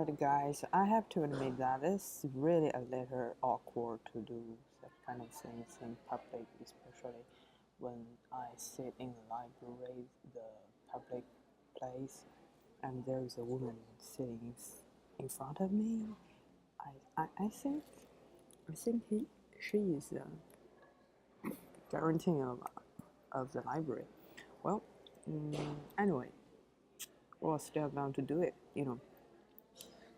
But guys, I have to admit that it's really a little awkward to do that kind of things in public, especially when I sit in the library, the public place, and there is a woman sitting in front of me. I think she is guaranteeing of the library. Well, anyway, we're still bound to do it,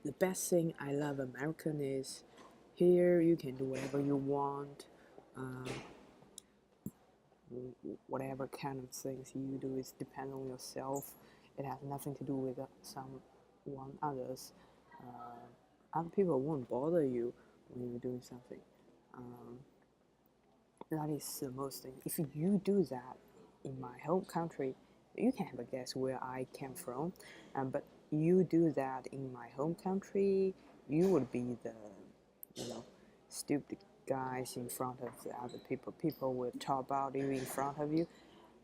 The best thing I love American is here you can do whatever you want. Uh, whatever kind of things you do is depend on yourself. It has nothing to do with someone others. Other people won't bother you when you're doing something. Um, that is the most thing. If you do that in my home country, you can have a guess where I came from. But you do that in my home country, you would be the, stupid guys in front of the other people. People will talk about you in front of you.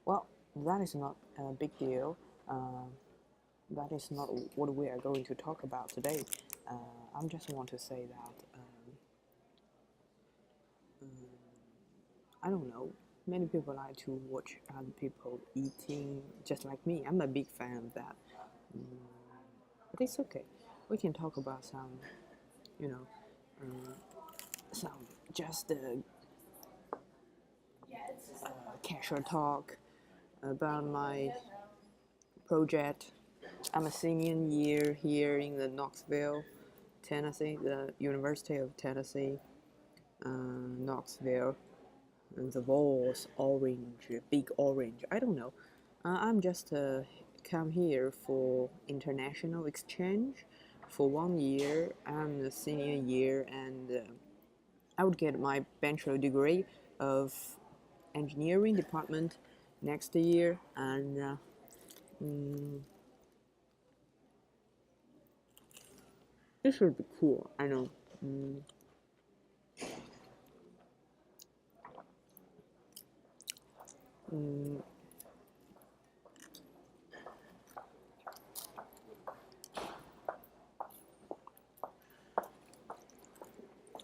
Well, that is not a big deal. That is not what we are going to talk about today. I just want to say that I don't know. Many people like to watch other people eating, just like me. I'm a big fan of that. But it's okay. We can talk about some, you know, some just casual talk about my project. I'm a senior year here in the Knoxville, Tennessee, the University of Tennessee, Knoxville. And the walls orange, big orange. I don't know. I'm just come here for international exchange for 1 year. I'm the senior year, and I would get my bachelor degree of engineering department next year, and this would be cool. I know.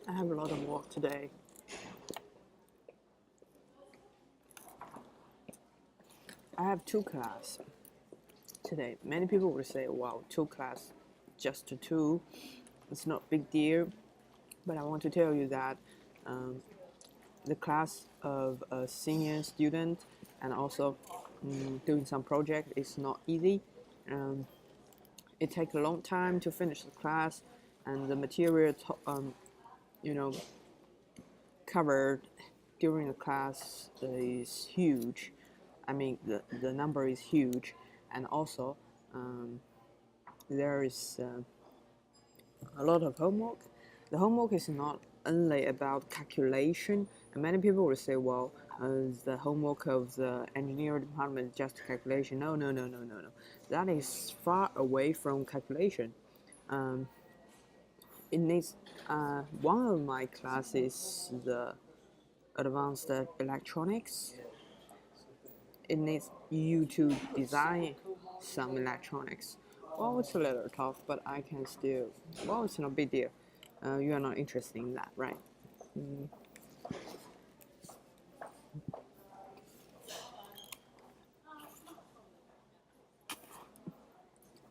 I have a lot of work today. I have 2 classes today. Many people would say, wow, 2 classes, just 2. It's not a big deal. But I want to tell you that the class of a senior student and also doing some project is not easy. It takes a long time to finish the class, and the material covered during the class is huge. I mean, the number is huge, and also there is a lot of homework. The homework is not only about calculation, and many people will say, well, the homework of the engineering department is just calculation. No. That is far away from calculation. It needs one of my classes, the advanced electronics. It needs you to design some electronics. Well, it's a little tough, but I can still. Well, it's no big deal. You are not interested in that, right?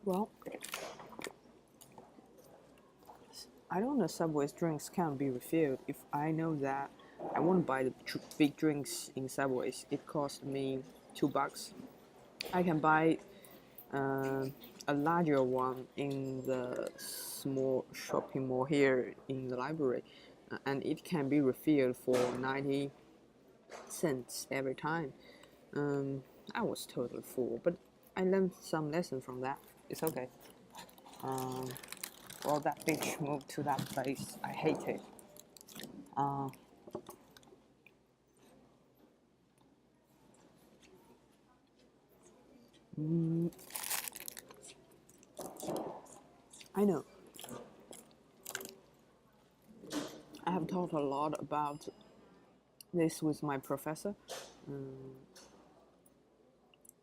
Well, I don't know. Subway's drinks can't be refilled. If I know that, I won't buy the big drinks in Subways. It cost me $2. I can buy a larger one in the small shopping mall here in the library, and it can be refilled for 90 cents every time. I was totally full, but I learned some lesson from that. It's okay. Well, that bitch moved to that place. I hate it. I know. I have talked a lot about this with my professor.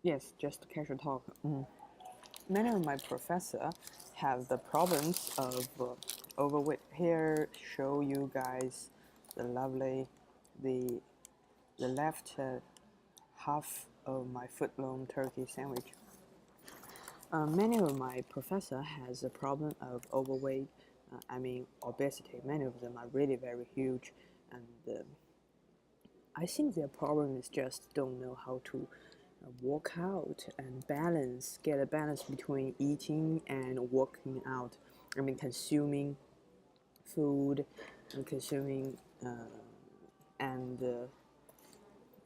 Yes, just casual talk. Many of my professor have the problems of overweight. Here, show you guys the lovely, the left half of my foot-long turkey sandwich. Many of my professor has a problem of overweight. I mean obesity. Many of them are really very huge, and I think their problem is just don't know how to work out and balance, get a balance between eating and working out. I mean, consuming food and consuming and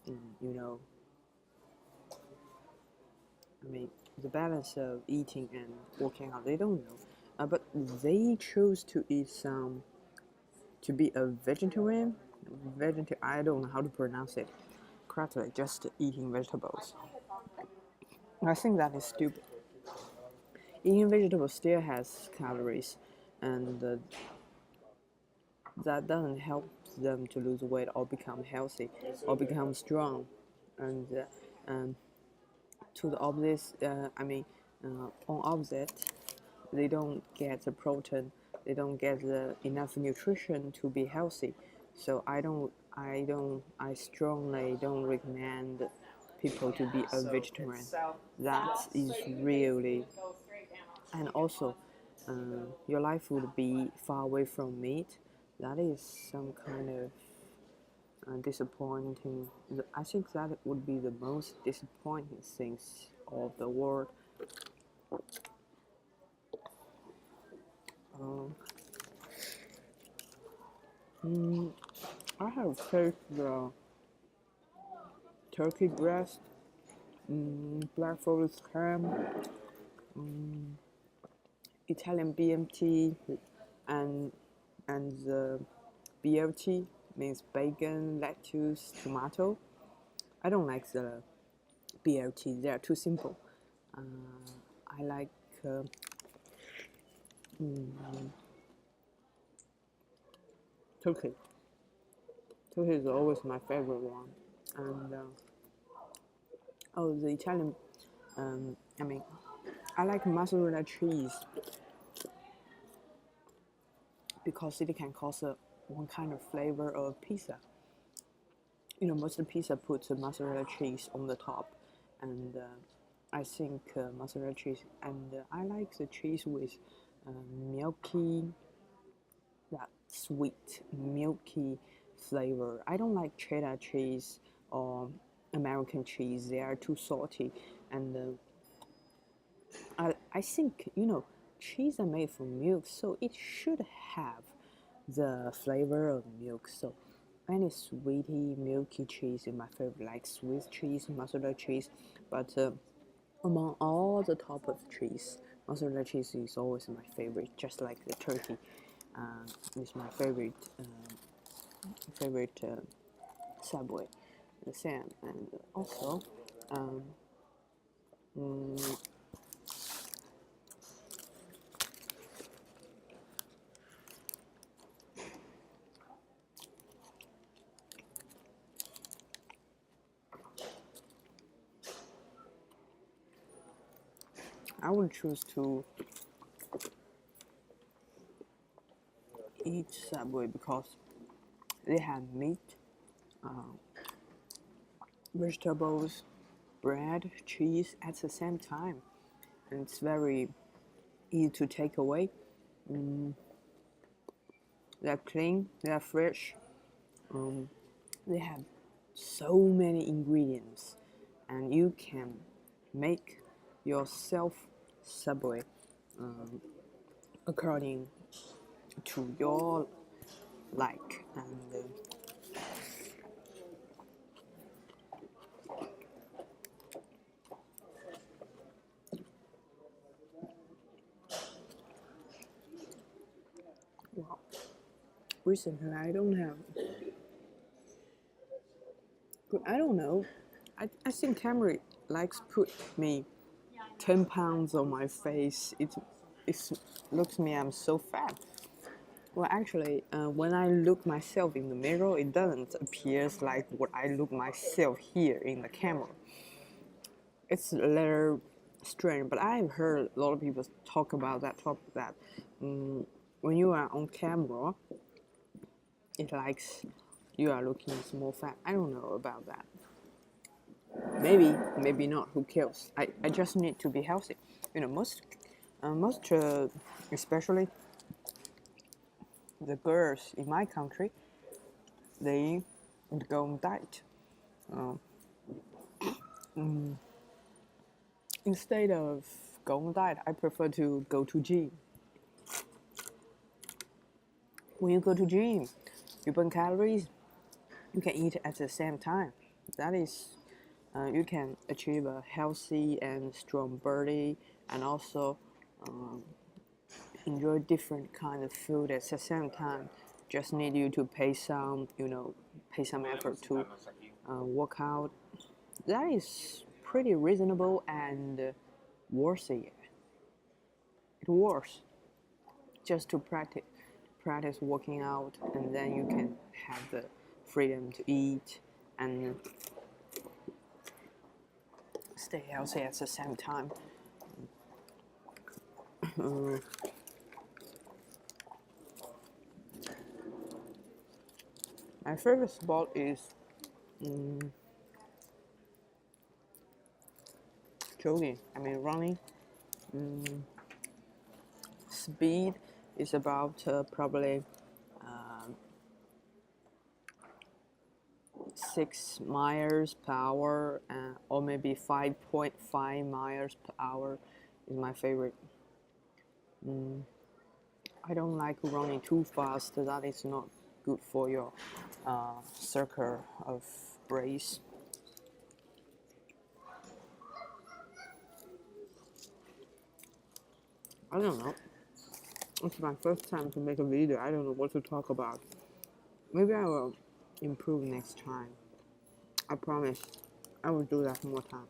you know, I mean, the balance of eating and working out. They don't know, but they choose to eat some to be a vegetarian. I don't know how to pronounce it correctly. Just eating vegetables. I think that is stupid. Eating vegetables still has calories, and that doesn't help them to lose weight or become healthy or become strong. And to the opposite, on opposite, they don't get the protein, they don't get enough nutrition to be healthy. So I strongly don't recommend people to be a vegetarian. That is really, and also your life would be far away from meat. That is some kind of disappointing. I think that would be the most disappointing things of the world. I have tasted the turkey breast, black forest ham, Italian BMT, and the BLT means bacon, lettuce, tomato. I don't like the BLT; they are too simple. I like turkey. Turkey is always my favorite one, and the Italian. I mean, I like mozzarella cheese because it can cause one kind of flavor of pizza. You know, most of the pizza puts mozzarella cheese on the top, and I think mozzarella cheese, and I like the cheese with milky, that sweet, milky flavor. I don't like cheddar cheese or American cheese; they are too salty, and I think cheese are made from milk, so it should have the flavor of milk. So any sweety, milky cheese is my favorite, like Swiss cheese, mozzarella cheese. But among all the type of cheese, mozzarella cheese is always my favorite, just like the turkey. It's my favorite Subway, the same, and also. I would choose to eat Subway because they have meat, vegetables, bread, cheese at the same time, and it's very easy to take away. They're clean, they're fresh, they have so many ingredients, and you can make yourself Subway according to your like, and wow. Recently I don't have, but I don't know. I think Camry likes put me 10 pounds on my face. It looks me I'm so fat. Well, actually, when I look myself in the mirror, it doesn't appear like what I look myself here in the camera. It's a little strange, but I've heard a lot of people talk about that topic that when you are on camera, it likes you are looking small fat. I don't know about that. Maybe, maybe not. Who cares? I just need to be healthy. You know, most, especially the girls in my country, they go on diet. Instead of going on diet, I prefer to go to gym. When you go to gym, you burn calories. You can eat at the same time. That is, you can achieve a healthy and strong body, and also enjoy different kind of food at the same time. Just need you to pay some, pay some effort to work out. That is pretty reasonable and worthy. It works just to practice working out, and then you can have the freedom to eat and stay healthy at the same time. My favorite sport is jogging. I mean running. Speed is about probably 6 miles per hour, or maybe 5.5 miles per hour is my favorite. I don't like running too fast. That is not good for your circle of brace. I don't know. It's my first time to make a video. I don't know what to talk about. Maybe I will improve next time. I promise. I will do that more time.